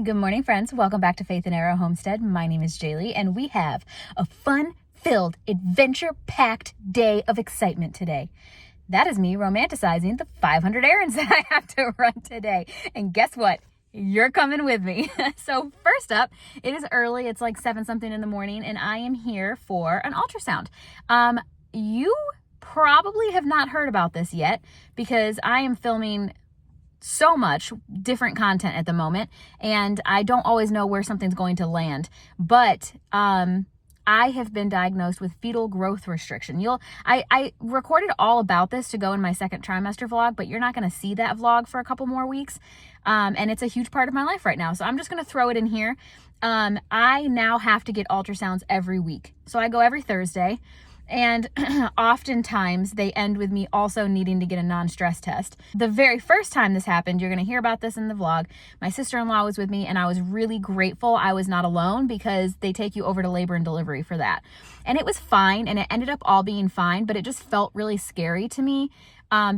Good morning, friends. Welcome back to Faith and Arrow Homestead. My name is Jaylee, and we have a fun-filled, adventure-packed day of excitement today. That is me romanticizing the 500 errands that I have to run today. And guess what? You're coming with me. So first up, it is early. It's like 7 something in the morning, and I am here for an ultrasound. You probably have not heard about this yet because I am filming so much different content at the moment, and I don't always know where something's going to land. But I have been diagnosed with fetal growth restriction. I recorded all about this to go in my second trimester vlog, but you're not going to see that vlog for a couple more weeks. And it's a huge part of my life right now. So I'm just going to throw it in here. I now have to get ultrasounds every week. So I go every Thursday. And oftentimes they end with me also needing to get a non-stress test. The very first time this happened, you're going to hear about this in the vlog, my sister-in-law was with me, and I was really grateful I was not alone because they take you over to labor and delivery for that. And it was fine, and it ended up all being fine, but it just felt really scary to me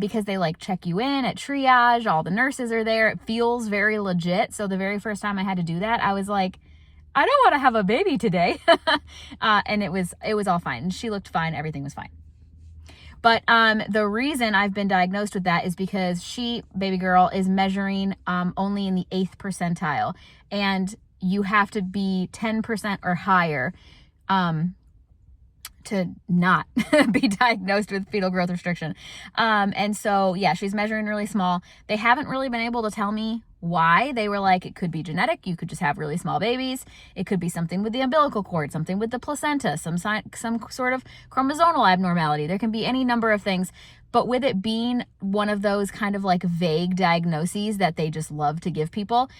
because they like check you in at triage, all the nurses are there. It feels very legit. So the very first time I had to do that, I was like, I don't want to have a baby today. And it was all fine. And she looked fine. Everything was fine. But the reason I've been diagnosed with that is because baby girl, is measuring only in the 8th percentile. And you have to be 10% or higher to not be diagnosed with fetal growth restriction. And so, yeah, she's measuring really small. They haven't really been able to tell me why. They were like, it could be genetic. You could just have really small babies. It could be something with the umbilical cord, something with the placenta, some sort of chromosomal abnormality. There can be any number of things. But with it being one of those kind of like vague diagnoses that they just love to give people,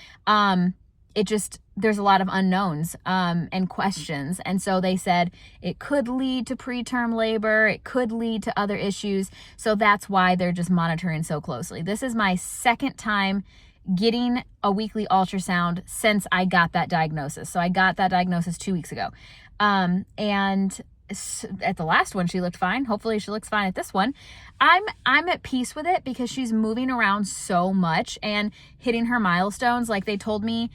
there's a lot of unknowns and questions. And so they said it could lead to preterm labor. It could lead to other issues. So that's why they're just monitoring so closely. This is my second time getting a weekly ultrasound since I got that diagnosis. So I got that diagnosis 2 weeks ago. And at the last one, she looked fine. Hopefully she looks fine at this one. I'm at peace with it because she's moving around so much and hitting her milestones. Like they told me,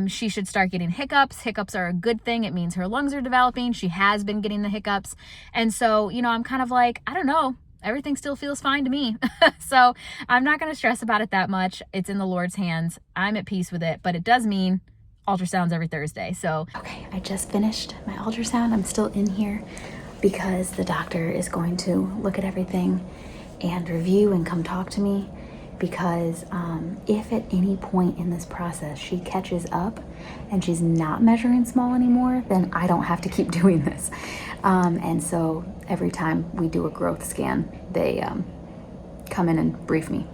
she should start getting hiccups. Hiccups are a good thing. It means her lungs are developing. She has been getting the hiccups. And so, I'm kind of like, I don't know. Everything still feels fine to me. So I'm not going to stress about it that much. It's in the Lord's hands. I'm at peace with it, but it does mean ultrasounds every Thursday. So, okay, I just finished my ultrasound. I'm still in here because the doctor is going to look at everything and review and come talk to me because if at any point in this process she catches up and she's not measuring small anymore, then I don't have to keep doing this. And so every time we do a growth scan, they come in and brief me.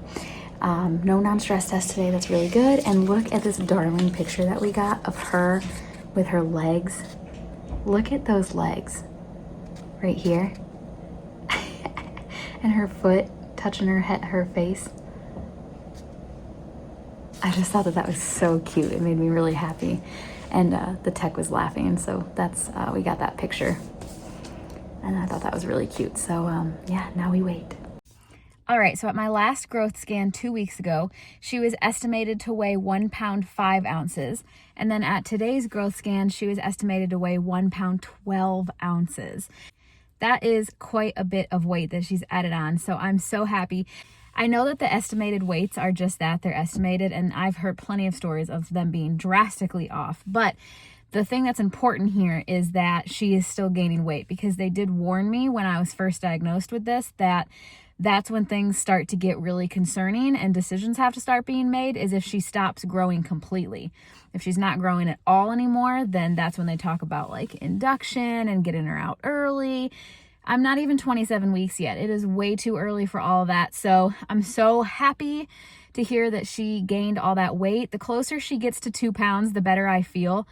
No non-stress test today. That's really good. And look at this darling picture that we got of her with her legs. Look at those legs right here. And her foot touching her face. I just thought that was so cute. It made me really happy. And the tech was laughing. So that's, we got that picture. And I thought that was really cute. So yeah, now we wait. All right, so at my last growth scan 2 weeks ago, she was estimated to weigh 1 pound 5 ounces. And then at today's growth scan, she was estimated to weigh 1 pound 12 ounces. That is quite a bit of weight that she's added on. So I'm so happy. I know that the estimated weights are just that, they're estimated, and I've heard plenty of stories of them being drastically off. But the thing that's important here is that she is still gaining weight because they did warn me when I was first diagnosed with this that that's when things start to get really concerning and decisions have to start being made is if she stops growing completely. If she's not growing at all anymore, then that's when they talk about like induction and getting her out early. I'm not even 27 weeks yet. It is way too early for all of that. So I'm so happy to hear that she gained all that weight. The closer she gets to 2 pounds, the better I feel.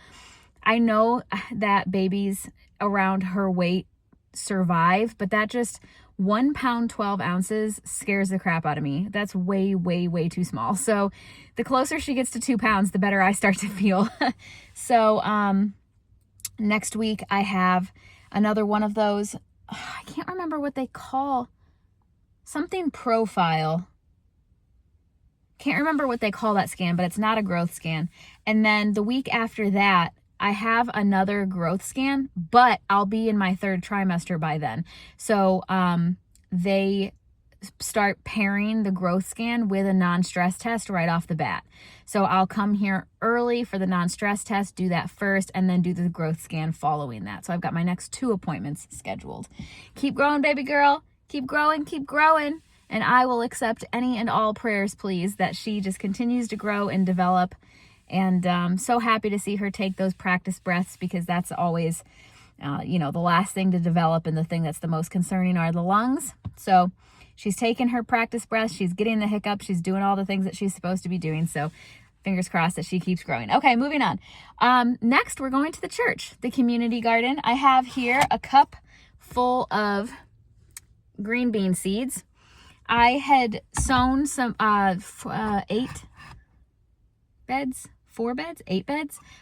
I know that babies around her weight survive, but that just 1 pound 12 ounces scares the crap out of me. That's way, way, way too small. So the closer she gets to 2 pounds, the better I start to feel. So next week I have another one of those. I can't remember what they call something profile. can't remember what they call that scan, but it's not a growth scan. And then the week after that, I have another growth scan, but I'll be in my 3rd trimester by then. So they start pairing the growth scan with a non-stress test right off the bat. So I'll come here early for the non-stress test, do that first, and then do the growth scan following that. So I've got my next 2 appointments scheduled. Keep growing, baby girl. Keep growing, keep growing. And I will accept any and all prayers, please, that she just continues to grow and develop. And so happy to see her take those practice breaths, because that's always, the last thing to develop, and the thing that's the most concerning are the lungs. So she's taking her practice breaths. She's getting the hiccups. She's doing all the things that she's supposed to be doing. So fingers crossed that she keeps growing. Okay, moving on. Next, we're going to the church, the community garden. I have here a cup full of green bean seeds. I had sown some 8 beds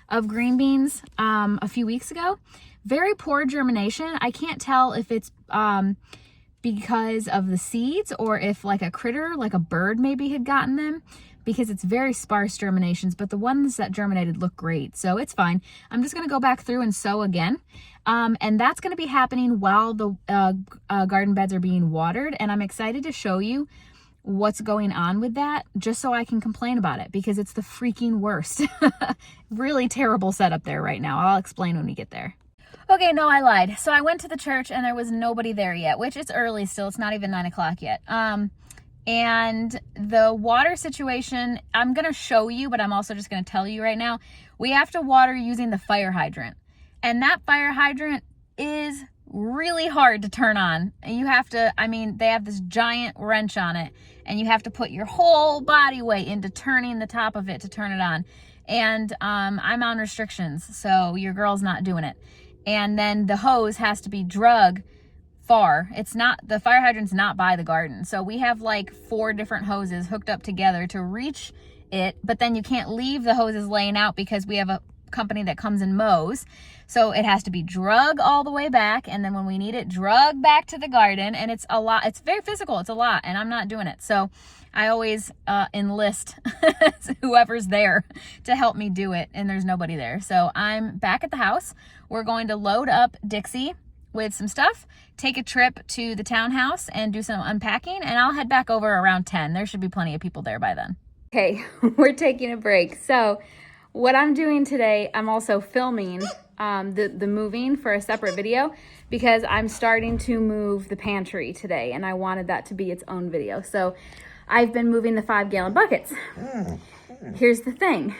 of green beans a few weeks ago. Very poor germination. I can't tell if it's because of the seeds or if like a critter, like a bird maybe had gotten them, because it's very sparse germinations, but the ones that germinated look great. So it's fine. I'm just going to go back through and sow again. And that's going to be happening while the garden beds are being watered. And I'm excited to show you what's going on with that, just so I can complain about it, because it's the freaking worst. Really terrible setup there right now. I'll explain when we get there. Okay, no, I lied. So I went to the church and there was nobody there yet, which it's early still. It's not even 9 o'clock yet. And the water situation, I'm going to show you, but I'm also just going to tell you right now, we have to water using the fire hydrant. And that fire hydrant is really hard to turn on. You have to, they have this giant wrench on it, and you have to put your whole body weight into turning the top of it to turn it on. And I'm on restrictions, so your girl's not doing it. And then the hose has to be drug far. The fire hydrant's not by the garden. So we have like 4 different hoses hooked up together to reach it, but then you can't leave the hoses laying out because we have a company that comes and mows. So it has to be drug all the way back, and then when we need it, drug back to the garden. And it's a lot. It's very physical. It's a lot, and I'm not doing it. So I always enlist whoever's there to help me do it, and there's nobody there. So I'm back at the house. We're going to load up Dixie with some stuff, take a trip to the townhouse and do some unpacking, and I'll head back over around 10. There should be plenty of people there by then. Okay, we're taking a break. So what I'm doing today, I'm also filming the moving for a separate video, because I'm starting to move the pantry today, and I wanted that to be its own video. So I've been moving the 5-gallon buckets. Here's the thing.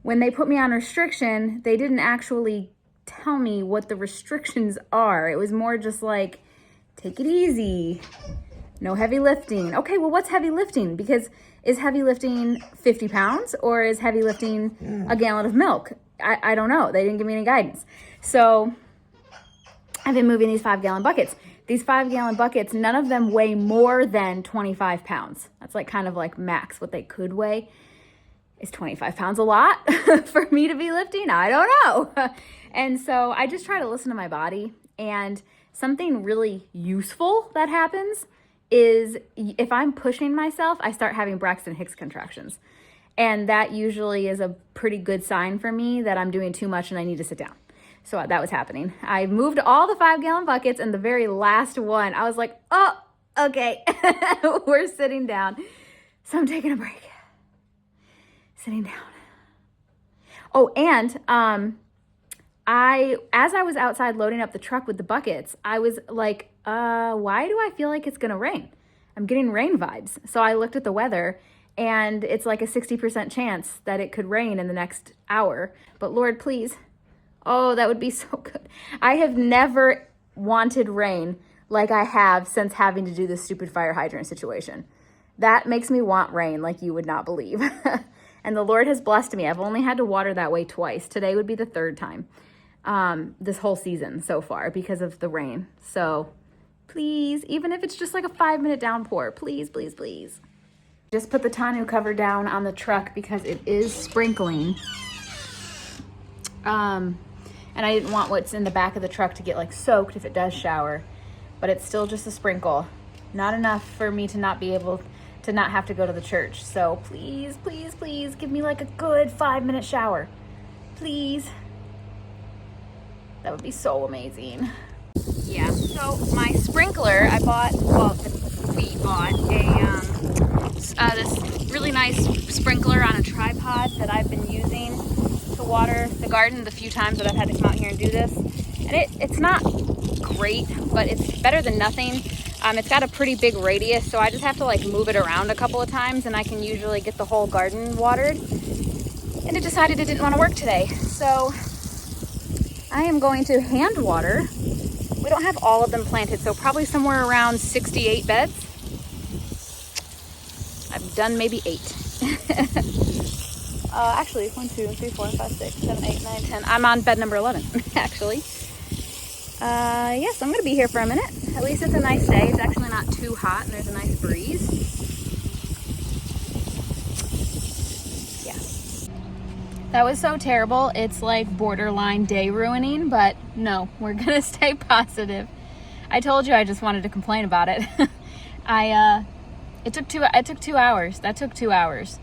When they put me on restriction, they didn't actually tell me what the restrictions are. It was more just like, take it easy, no heavy lifting. Okay, well, what's heavy lifting? Because is heavy lifting 50 pounds or is heavy lifting a gallon of milk? I don't know. They didn't give me any guidance. So I've been moving these 5-gallon buckets. These 5-gallon buckets, none of them weigh more than 25 pounds. That's like kind of like max what they could weigh. Is 25 pounds a lot for me to be lifting? I don't know. And so I just try to listen to my body. And something really useful that happens is if I'm pushing myself, I start having Braxton Hicks contractions. And that usually is a pretty good sign for me that I'm doing too much and I need to sit down. So that was happening. I moved all the 5-gallon buckets, and the very last one, I was like, oh, okay, we're sitting down. So I'm taking a break. Sitting down. Oh, and as I was outside loading up the truck with the buckets, I was like, why do I feel like it's gonna rain? I'm getting rain vibes. So I looked at the weather, and it's like a 60% chance that it could rain in the next hour. But Lord, please. Oh, that would be so good. I have never wanted rain like I have since having to do this stupid fire hydrant situation. That makes me want rain like you would not believe. And the Lord has blessed me. I've only had to water that way twice. Today would be the 3rd time this whole season so far because of the rain. So please, even if it's just like a 5-minute downpour, please, please, please. Just put the tonneau cover down on the truck because it is sprinkling. And I didn't want what's in the back of the truck to get like soaked if it does shower, but it's still just a sprinkle. Not enough for me to not be able to not have to go to the church. So please, please, please give me like a good 5-minute shower. Please. That would be so amazing. Yeah, so my sprinkler, we bought this really nice sprinkler on a tripod that I've been using to water the garden the few times that I've had to come out here and do this. And it's not great, but it's better than nothing. It's got a pretty big radius, so I just have to like move it around a couple of times and I can usually get the whole garden watered. And it decided it didn't want to work today. So I am going to hand water. We don't have all of them planted, so probably somewhere around 68 beds. I've done maybe 8. Actually, 1, 2, 3, 4, 5, 6, 7, 8, 9, 10. I'm on bed number 11, actually. Yes, I'm gonna be here for a minute. At least it's a nice day. It's actually not too hot and there's a nice breeze. Yeah. That was so terrible. It's like borderline day ruining, but no, we're gonna stay positive. I told you I just wanted to complain about it. It took 2 hours. That took 2 hours.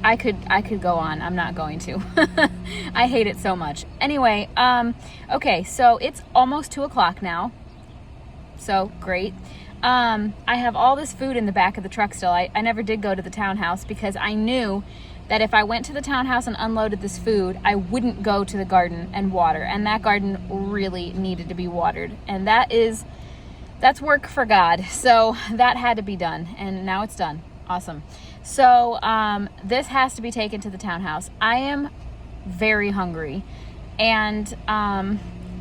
I could go on. I'm not going to. I hate it so much. Anyway, okay, so it's almost 2 o'clock now. So great. I have all this food in the back of the truck still. I never did go to the townhouse because I knew that if I went to the townhouse and unloaded this food, I wouldn't go to the garden and water. And that garden really needed to be watered. And that's work for God. So that had to be done. And now it's done. Awesome. So this has to be taken to the townhouse. I am very hungry. And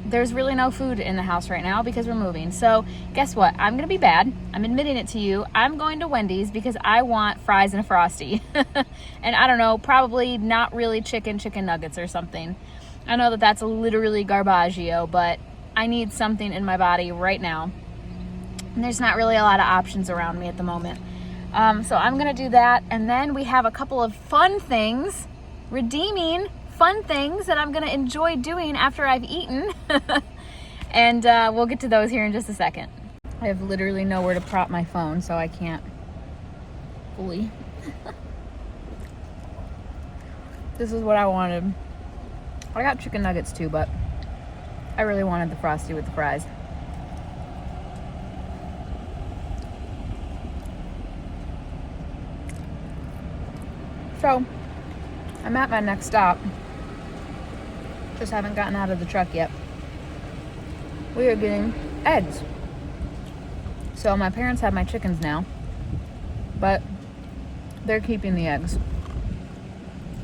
there's really no food in the house right now because we're moving. So guess what? I'm going to be bad. I'm admitting it to you. I'm going to Wendy's because I want fries and a Frosty. And I don't know, probably not really chicken nuggets or something. I know that that's literally garbaggio, but I need something in my body right now. And there's not really a lot of options around me at the moment. So I'm going to do that. And then we have a couple of fun things, redeeming fun things that I'm going to enjoy doing after I've eaten. And we'll get to those here in just a second. I have literally nowhere to prop my phone, so I can't fully. This is what I wanted. I got chicken nuggets too, but I really wanted the Frosty with the fries. So, I'm at my next stop. Just haven't gotten out of the truck yet. We are getting eggs. So my parents have my chickens now, but they're keeping the eggs.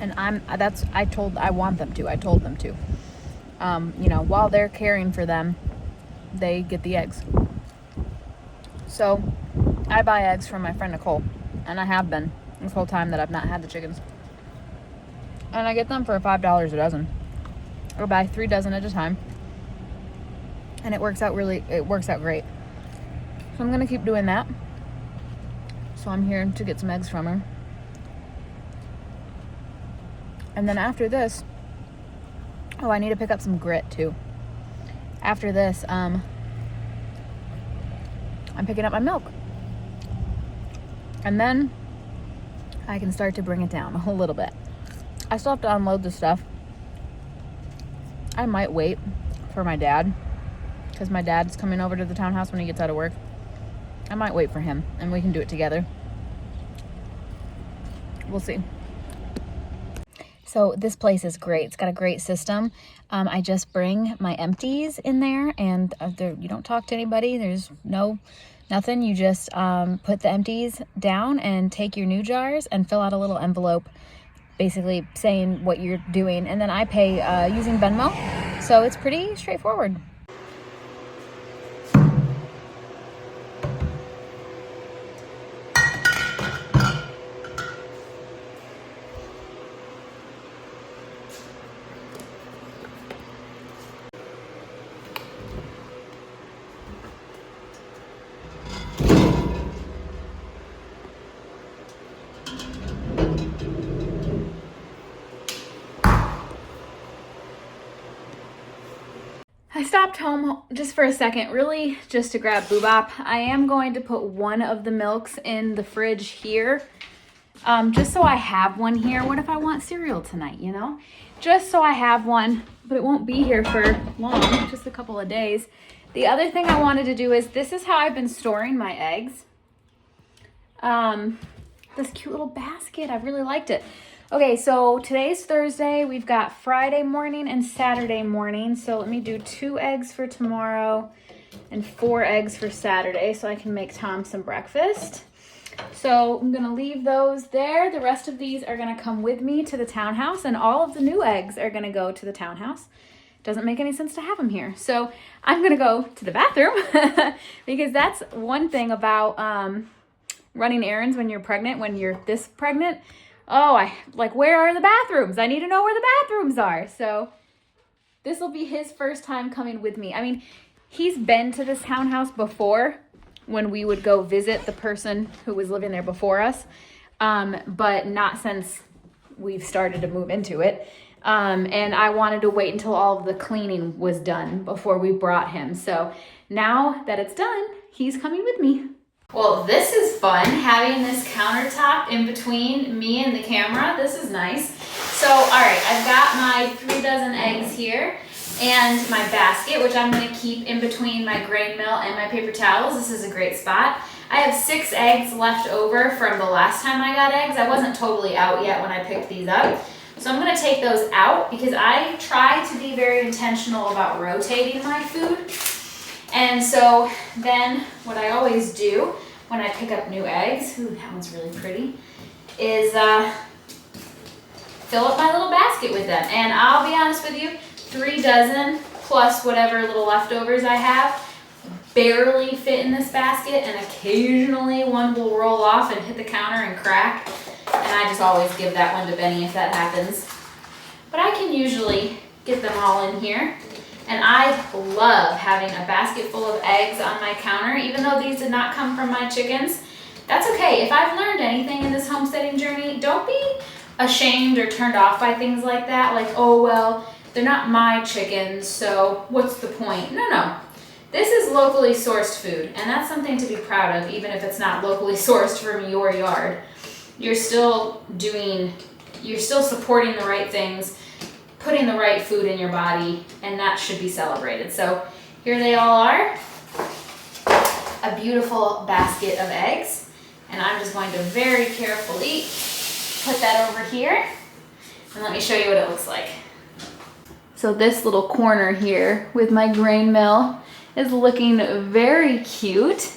And I want them to. I told them to. While they're caring for them, they get the eggs. So I buy eggs from my friend Nicole, and I have been this whole time that I've not had the chickens. And I get them for $5 a dozen. Or buy 3 dozen at a time. And it works out great. So I'm going to keep doing that. So I'm here to get some eggs from her. And then after this, I need to pick up some grit too. After this, I'm picking up my milk. And then I can start to bring it down a little bit. I still have to unload the stuff. I might wait for my dad because my dad's coming over to the townhouse when he gets out of work. I might wait for him and we can do it together. We'll see. So this place is great. It's got a great system. I just bring my empties in there and you don't talk to anybody. There's nothing. You just put the empties down and take your new jars and fill out a little envelope basically saying what you're doing. And then I pay using Venmo. So it's pretty straightforward. I stopped home just for a second, really just to grab boobop. I am going to put one of the milks in the fridge here, just so I have one here. What if I want cereal tonight, you know? Just so I have one, but it won't be here for long, just a couple of days. The other thing I wanted to do is, this is how I've been storing my eggs. This cute little basket, I really liked it. Okay, so today's Thursday. We've got Friday morning and Saturday morning. So let me do 2 eggs for tomorrow and 4 eggs for Saturday so I can make Tom some breakfast. So I'm gonna leave those there. The rest of these are gonna come with me to the townhouse, and all of the new eggs are gonna go to the townhouse. Doesn't make any sense to have them here. So I'm gonna go to the bathroom because that's one thing about running errands when you're pregnant, when you're this pregnant. Oh, where are the bathrooms? I need to know where the bathrooms are. So this will be his first time coming with me. I mean, he's been to this townhouse before when we would go visit the person who was living there before us, but not since we've started to move into it. And I wanted to wait until all of the cleaning was done before we brought him. So now that it's done, he's coming with me. Well, this is fun, having this countertop in between me and the camera. This is nice. So, all right, I've got my 3 dozen eggs here and my basket, which I'm gonna keep in between my grain mill and my paper towels. This is a great spot. I have 6 eggs left over from the last time I got eggs. I wasn't totally out yet when I picked these up. So I'm gonna take those out because I try to be very intentional about rotating my food. And so then what I always do when I pick up new eggs, ooh, that one's really pretty, is fill up my little basket with them. And I'll be honest with you, 3 dozen plus whatever little leftovers I have barely fit in this basket, and occasionally one will roll off and hit the counter and crack. And I just always give that one to Benny if that happens. But I can usually get them all in here. And I love having a basket full of eggs on my counter, even though these did not come from my chickens. That's okay. If I've learned anything in this homesteading journey, don't be ashamed or turned off by things like that. Like, oh, well, they're not my chickens, so what's the point? No. This is locally sourced food, and that's something to be proud of, even if it's not locally sourced from your yard. You're still supporting the right things, putting the right food in your body, and that should be celebrated. So here they all are, a beautiful basket of eggs. And I'm just going to very carefully put that over here. And let me show you what it looks like. So this little corner here with my grain mill is looking very cute.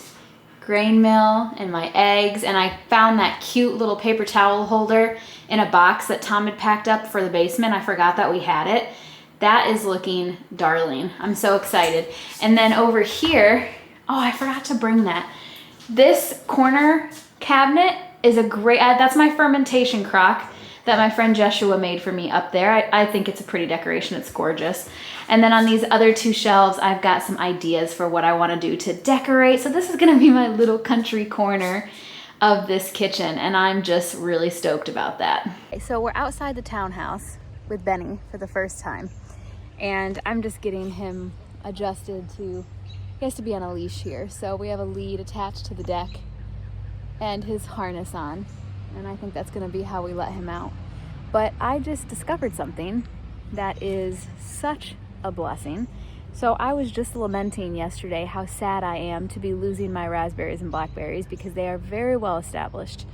Grain mill and my eggs, and I found that cute little paper towel holder in a box that Tom had packed up for the basement. I forgot that we had it. That is looking darling. I'm so excited. And then over here, oh, I forgot to bring that. This corner cabinet is a great, that's my fermentation crock that my friend Joshua made for me up there. I think it's a pretty decoration. It's gorgeous. And then on these other 2 shelves, I've got some ideas for what I want to do to decorate. So this is going to be my little country corner of this kitchen, and I'm just really stoked about that. So we're outside the townhouse with Benny for the first time, and I'm just getting him adjusted to, he has to be on a leash here. So we have a lead attached to the deck and his harness on. And I think that's gonna be how we let him out. But I just discovered something that is such a blessing. So I was just lamenting yesterday how sad I am to be losing my raspberries and blackberries because they are very well established.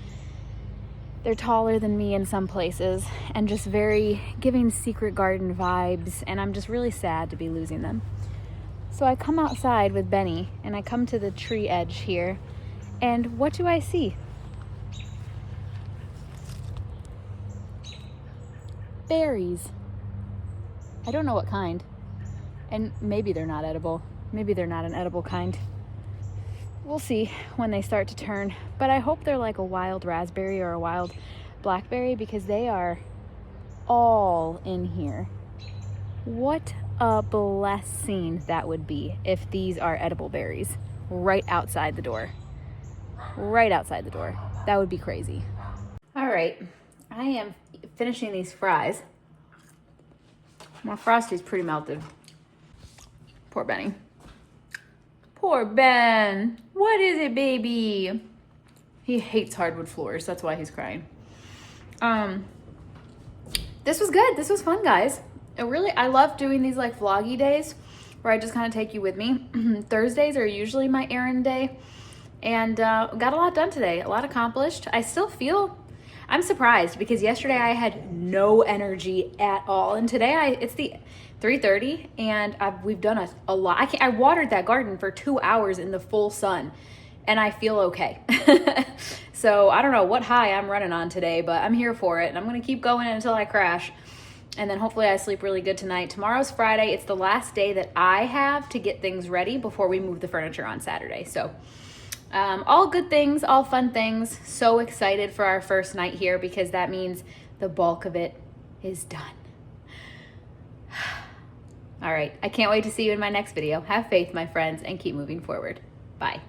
They're taller than me in some places and just very giving secret garden vibes, and I'm just really sad to be losing them. So I come outside with Benny and I come to the tree edge here, and what do I see? Berries. I don't know what kind. And maybe they're not edible. Maybe they're not an edible kind. We'll see when they start to turn. But I hope they're like a wild raspberry or a wild blackberry because they are all in here. What a blessing that would be if these are edible berries right outside the door. Right outside the door. That would be crazy. All right. I am finishing these fries. My Frosty's pretty melted. Poor Benny. Poor Ben. What is it, baby? He hates hardwood floors. That's why he's crying. This was good. This was fun, guys. I love doing these like vloggy days where I just kind of take you with me. Thursdays are usually my errand day. And got a lot done today. A lot accomplished. I still feel... I'm surprised because yesterday I had no energy at all. And today it's the 3:30 and we've done a lot. I watered that garden for 2 hours in the full sun and I feel okay. So I don't know what high I'm running on today, but I'm here for it. And I'm going to keep going until I crash. And then hopefully I sleep really good tonight. Tomorrow's Friday. It's the last day that I have to get things ready before we move the furniture on Saturday. So all good things, all fun things. So excited for our first night here because that means the bulk of it is done. All right, I can't wait to see you in my next video. Have faith, my friends, and keep moving forward. Bye.